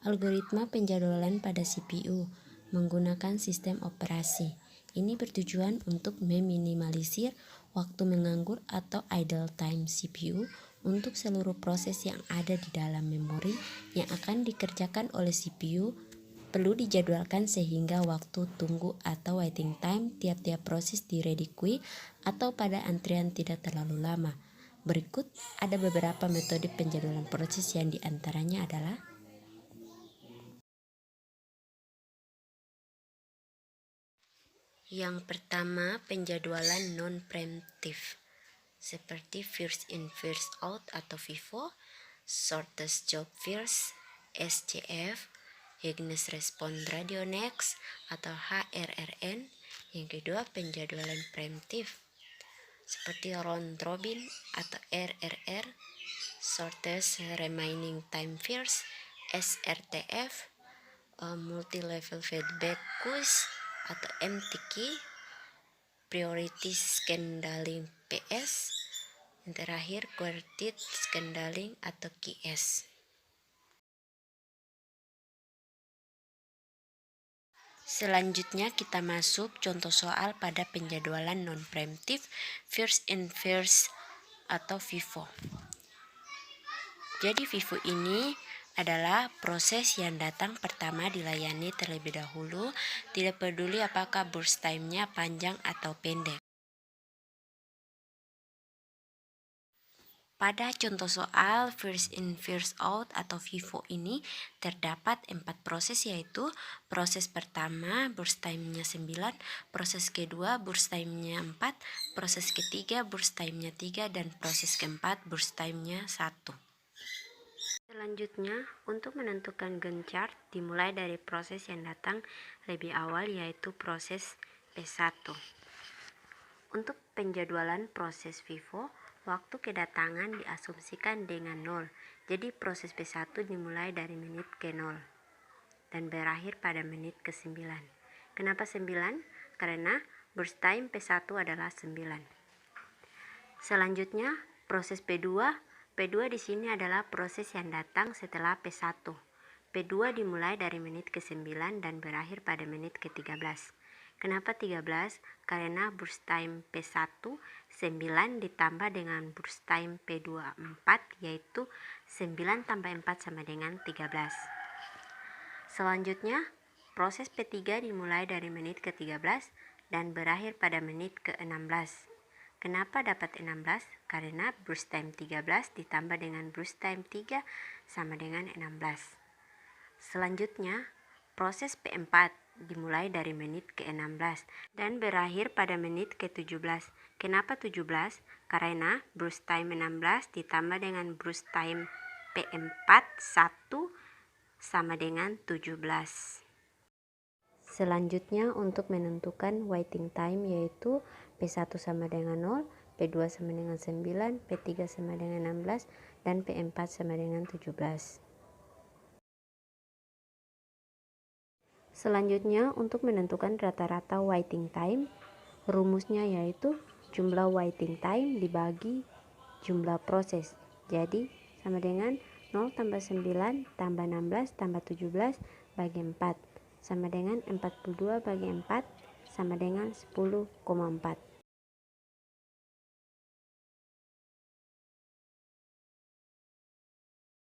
Algoritma penjadwalan pada CPU menggunakan sistem operasi. Ini bertujuan untuk meminimalisir waktu menganggur atau idle time CPU untuk seluruh proses yang ada di dalam memori yang akan dikerjakan oleh CPU perlu dijadwalkan sehingga waktu tunggu atau waiting time tiap-tiap proses di ready queue atau pada antrian tidak terlalu lama. Berikut ada beberapa metode penjadwalan proses yang diantaranya adalah yang pertama, penjadwalan non-preemptive seperti first in first out atau FIFO, shortest job first SJF, Higgins Response Radio Next atau HRRN. Yang kedua, penjadwalan preemptive seperti round robin atau RRR, shortest remaining time first SRTF, multi level feedback queues atau MTQ, priority scaling PS, yang terakhir quartile scaling atau QS. Selanjutnya kita masuk contoh soal pada penjadwalan non-preemptive first in first atau FIFO. Jadi FIFO ini adalah proses yang datang pertama dilayani terlebih dahulu, tidak peduli apakah burst time-nya panjang atau pendek. Pada contoh soal first in first out atau FIFO ini terdapat 4 proses, yaitu proses pertama burst time-nya 9, proses kedua burst time-nya 4, proses ketiga burst time-nya 3, dan proses keempat burst time-nya 1. Selanjutnya, untuk menentukan Gantt chart dimulai dari proses yang datang lebih awal, yaitu proses P1. Untuk penjadwalan proses FIFO, waktu kedatangan diasumsikan dengan 0. Jadi proses P1 dimulai dari menit ke-0 dan berakhir pada menit ke-9. Kenapa 9? Karena burst time P1 adalah 9. Selanjutnya, proses P2. P2 di sini adalah proses yang datang setelah P1. P2 dimulai dari menit ke-9 dan berakhir pada menit ke-13. Kenapa 13? Karena burst time P1 9 ditambah dengan burst time P2 4, yaitu 9 tambah 4 sama dengan 13. Selanjutnya, proses P3 dimulai dari menit ke-13 dan berakhir pada menit ke-16. Kenapa dapat 16? Karena burst time 13 ditambah dengan burst time 3 sama dengan 16. Selanjutnya, proses P4 dimulai dari menit ke-16 dan berakhir pada menit ke-17. Kenapa 17? Karena burst time 16 ditambah dengan burst time P4 1 sama dengan 17. Selanjutnya, untuk menentukan waiting time, yaitu P1 sama dengan 0, P2 sama dengan 9, P3 sama dengan 16, dan P4 sama dengan 17. Selanjutnya, untuk menentukan rata-rata waiting time, rumusnya yaitu jumlah waiting time dibagi jumlah proses. Jadi, sama dengan 0 tambah 9 tambah 16 tambah 17 bagi 4. Sama dengan 42 bagi 4 sama dengan 10,4.